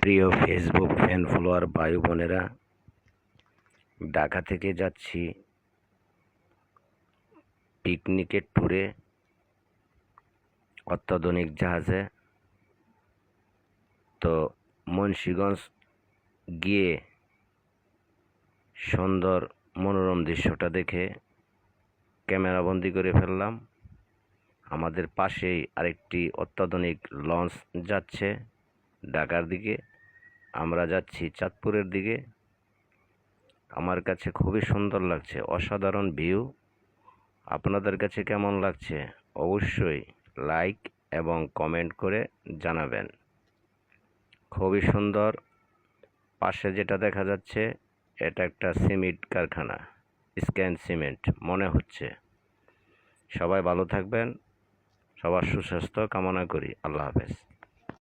প্রিয় Facebook fan follower ভাই বোনেরা, ঢাকা থেকে যাচ্ছি পিকনিকের ট্যুরে অত্যাধুনিক জাহাজে। তো মুন্সিগঞ্জ গিয়ে সুন্দর মনোরম দৃশ্যটা দেখে ক্যামেরাবন্দি করে ফেললাম। আমাদের পাশেই আরেকটি অত্যাধুনিক লঞ্চ যাচ্ছে ঢাকার দিকে, আমরা যাচ্ছি চাঁদপুরের দিকে। আমার কাছে খুবই সুন্দর লাগছে, অসাধারণ ভিউ। আপনাদের কাছে কেমন লাগছে অবশ্যই লাইক এবং কমেন্ট করে জানাবেন। খুবই সুন্দর। পাশে যেটা দেখা যাচ্ছে এটা একটা সিমেন্ট কারখানা, স্ক্যান সিমেন্ট মনে হচ্ছে। সবাই ভালো থাকবেন, সবার সুস্বাস্থ্য কামনা করি। আল্লাহ হাফেজ।